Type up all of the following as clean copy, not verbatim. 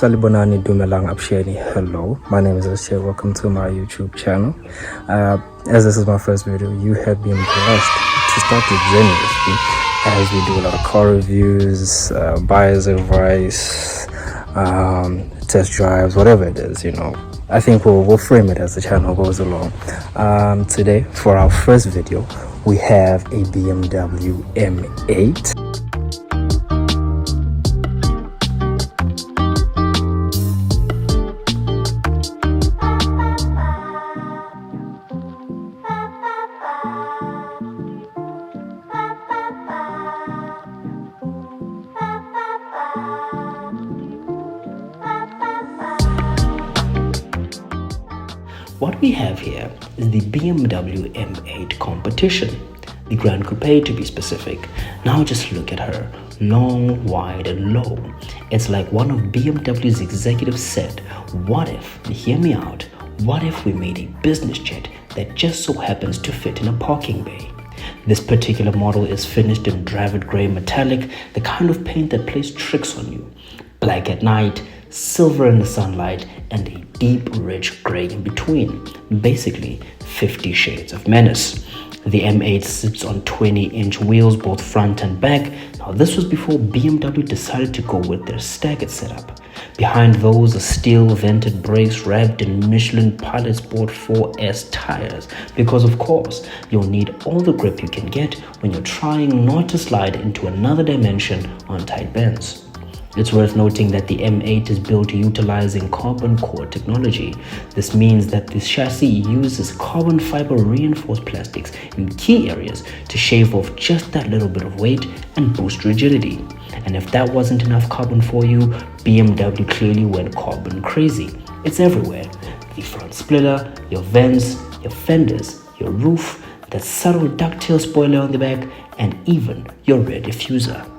Salibonani Dumelang Absheni. Hello, my name is Ashe. Welcome to my YouTube channel. As this is my first video, you have been blessed to start the journey with me as we do a lot of car reviews, buyer's advice, test drives, whatever it is, I think we'll frame it as the channel goes along. Today, for our first video, we have a BMW M8. What we have here is the BMW M8 competition, the Gran Coupe to be specific. Now just look at her, long, wide and low. It's like one of BMW's executives said, what if, hear me out, what if we made a business jet that just so happens to fit in a parking bay? This particular model is finished in Dravid Grey Metallic, the kind of paint that plays tricks on you. Black at night, silver in the sunlight, and a deep, rich grey in between. Basically, 50 Shades of Menace. The M8 sits on 20-inch wheels, both front and back. Now, this was before BMW decided to go with their staggered setup. Behind those are steel vented brakes wrapped in Michelin Pilot Sport 4S tires, because of course, you'll need all the grip you can get when you're trying not to slide into another dimension on tight bends. It's worth noting that the M8 is built utilizing carbon core technology. This means that this chassis uses carbon fiber reinforced plastics in key areas to shave off just that little bit of weight and boost rigidity. And if that wasn't enough carbon for you, BMW clearly went carbon crazy. It's everywhere. The front splitter, your vents, your fenders, your roof, that subtle ducktail spoiler on the back, and even your rear diffuser.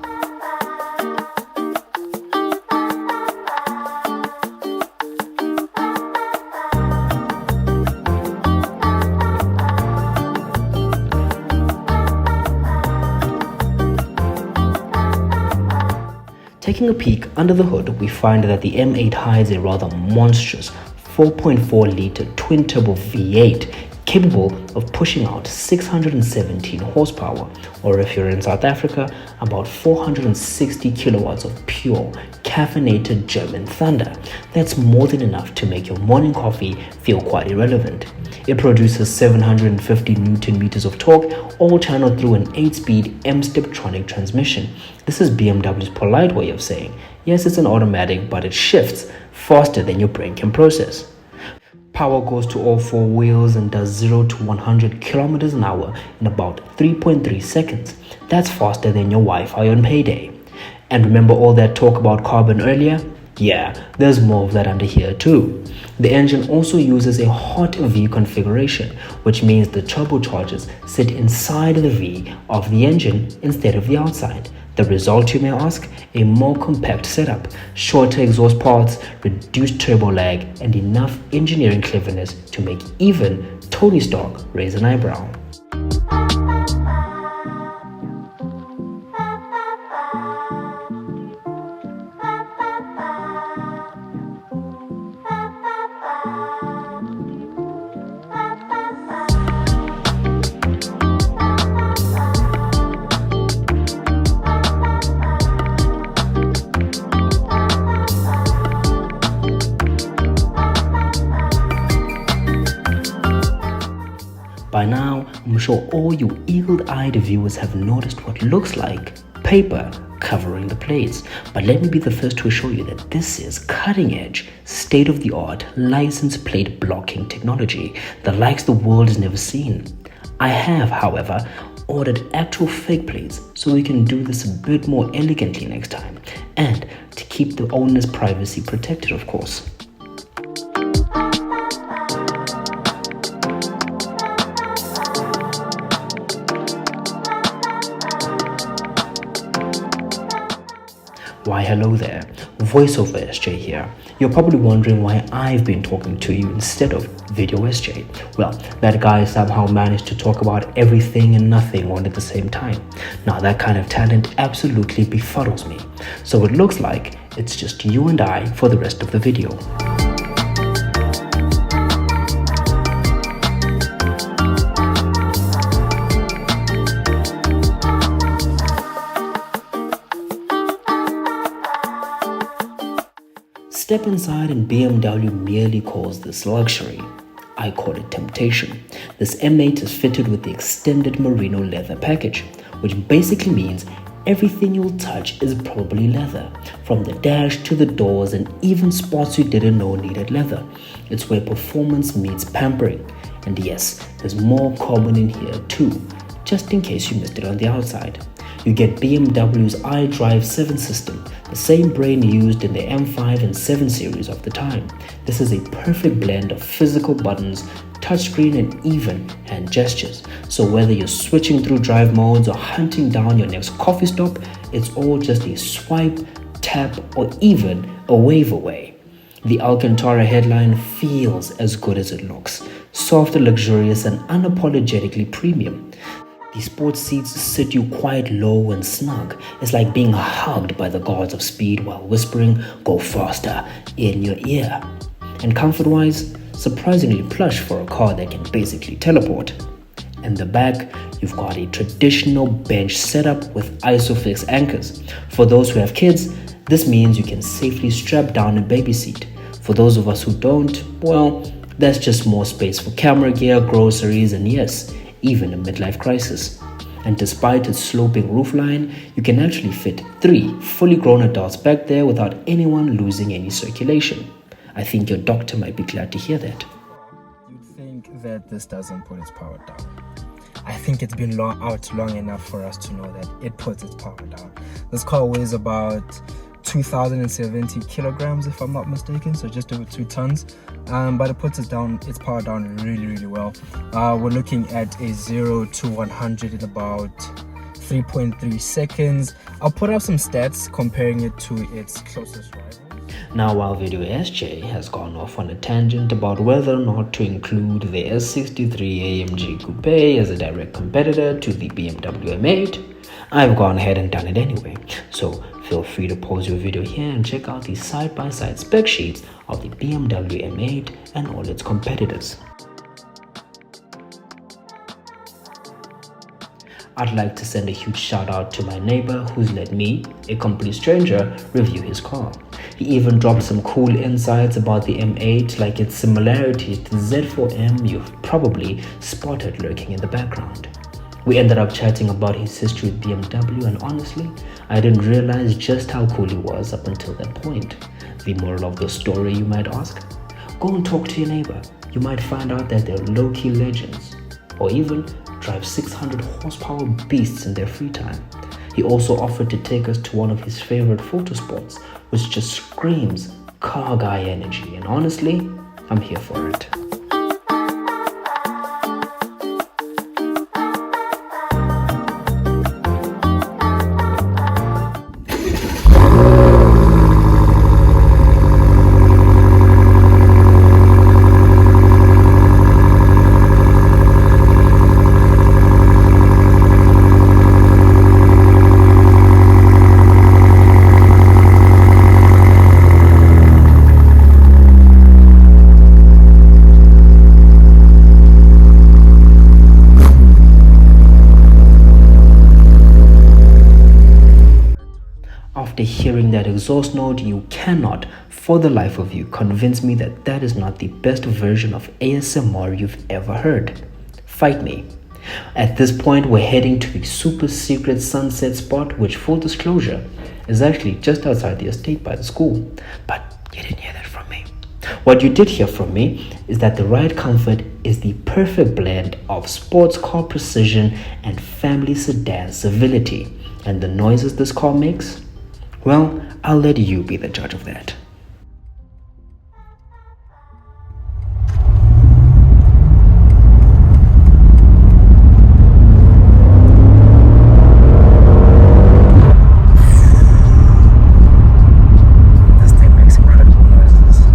Taking a peek under the hood, we find that the M8 hides a rather monstrous 4.4-litre twin-turbo V8 capable of pushing out 617 horsepower, or if you're in South Africa, about 460 kilowatts of pure, caffeinated German thunder. That's more than enough to make your morning coffee feel quite irrelevant. It produces 750 Newton meters of torque, all channeled through an 8-speed M-Steptronic transmission. This is BMW's polite way of saying, yes, it's an automatic, but it shifts faster than your brain can process. Power goes to all four wheels and does 0 to 100 kilometers an hour in about 3.3 seconds. That's faster than your Wi-Fi on payday. And remember all that talk about carbon earlier? Yeah, there's more of that under here too. The engine also uses a hot V configuration, which means the turbochargers sit inside the V of the engine instead of the outside. The result, you may ask, a more compact setup, shorter exhaust paths, reduced turbo lag, and enough engineering cleverness to make even Tony Stark raise an eyebrow. By now, I'm sure all you eagle-eyed viewers have noticed what looks like paper covering the plates. But let me be the first to assure you that this is cutting-edge, state-of-the-art license plate blocking technology, the likes the world has never seen. I have, however, ordered actual fake plates so we can do this a bit more elegantly next time, and to keep the owner's privacy protected, of course. Why hello there, voiceover SJ here. You're probably wondering why I've been talking to you instead of video SJ. Well, that guy somehow managed to talk about everything and nothing all at the same time. Now that kind of talent absolutely befuddles me. So it looks like It's just you and I for the rest of the video. Step inside and BMW merely calls this luxury. I call it temptation. This M8 is fitted with the extended merino leather package, which basically means everything you'll touch is probably leather, from the dash to the doors and even spots you didn't know needed leather. It's where performance meets pampering. And yes, there's more carbon in here too, just in case you missed it on the outside. You get BMW's iDrive 7 system, the same brain used in the M5 and 7 series of the time. This is a perfect blend of physical buttons, touchscreen and even hand gestures. So whether you're switching through drive modes or hunting down your next coffee stop, it's all just a swipe, tap or even a wave away. The Alcantara headline feels as good as it looks, soft, luxurious and unapologetically premium. The sports seats sit you quite low and snug. It's like being hugged by the gods of speed while whispering, "Go faster," in your ear. And comfort-wise, surprisingly plush for a car that can basically teleport. In the back, you've got a traditional bench setup with ISOFIX anchors. For those who have kids, this means you can safely strap down a baby seat. For those of us who don't, well, that's just more space for camera gear, groceries, and yes, even a midlife crisis. And despite its sloping roofline, you can actually fit 3 fully grown adults back there without anyone losing any circulation. I think your doctor might be glad to hear that. You'd think that this doesn't put its power down. I think it's been out long enough for us to know that it puts its power down. This car weighs about 2,070 kilograms if I'm not mistaken, so just over 2 tons, but it puts its power down really well. We're looking at a 0 to 100 in about 3.3 seconds. I'll put up some stats comparing it to its closest rival. Now, while Video SJ has gone off on a tangent about whether or not to include the S63 AMG Coupe as a direct competitor to the BMW M8, I've gone ahead and done it anyway. So feel free to pause your video here and check out the side-by-side spec sheets of the BMW M8 and all its competitors. I'd like to send a huge shout out to my neighbor who's let me, a complete stranger, review his car. He even dropped some cool insights about the M8, like its similarities to the Z4M you've probably spotted lurking in the background. We ended up chatting about his history with BMW, and honestly, I didn't realize just how cool he was up until that point. The moral of the story, you might ask? Go and talk to your neighbor. You might find out that they're low-key legends, or even drive 600 horsepower beasts in their free time. He also offered to take us to one of his favorite photo spots, which just screams car guy energy, and honestly, I'm here for it. After hearing that exhaust note, you cannot, for the life of you, convince me that that is not the best version of ASMR you've ever heard. Fight me. At this point, we're heading to the super secret sunset spot, which, full disclosure, is actually just outside the estate by the school. But you didn't hear that from me. What you did hear from me is that the ride comfort is the perfect blend of sports car precision and family sedan civility. And the noises this car makes? Well, I'll let you be the judge of that. This thing makes incredible noises.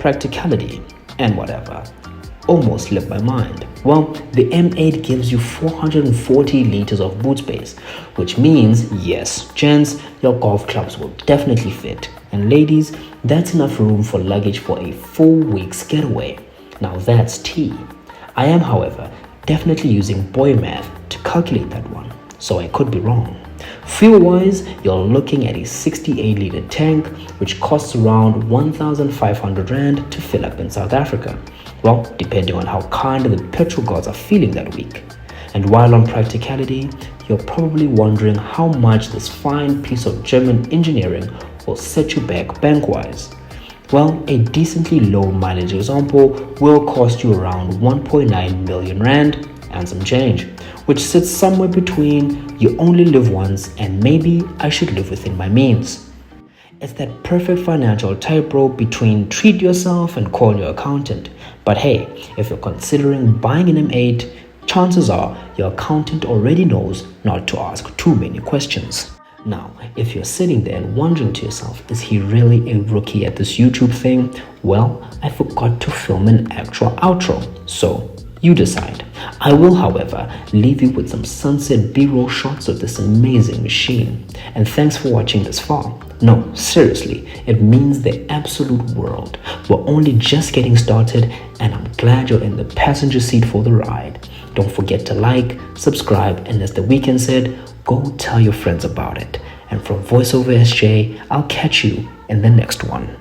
practicality, and whatever. Almost slipped my mind. Well, the M8 gives you 440 liters of boot space, which means, yes, gents, your golf clubs will definitely fit. And ladies, that's enough room for luggage for a full week's getaway. Now that's tea. I am, however, definitely using boy math to calculate that one, so I could be wrong. Fuel-wise, you're looking at a 68-liter tank, which costs around 1,500 Rand to fill up in South Africa. Well, depending on how kind the petrol gods are feeling that week. And while on practicality, you're probably wondering how much this fine piece of German engineering will set you back bank-wise. Well, a decently low mileage example will cost you around 1.9 million Rand and some change, which sits somewhere between you only live once and maybe I should live within my means. It's that perfect financial tightrope between treat yourself and call your accountant. But hey, if you're considering buying an M8, chances are your accountant already knows not to ask too many questions. Now, if you're sitting there and wondering to yourself, is he really a rookie at this YouTube thing? Well, I forgot to film an actual outro, so you decide. I will, however, leave you with some sunset B-roll shots of this amazing machine. And thanks for watching this far. No, seriously, it means the absolute world. We're only just getting started and I'm glad you're in the passenger seat for the ride. Don't forget to like, subscribe, and as the weekend said, go tell your friends about it. And from VoiceOver SJ, I'll catch you in the next one.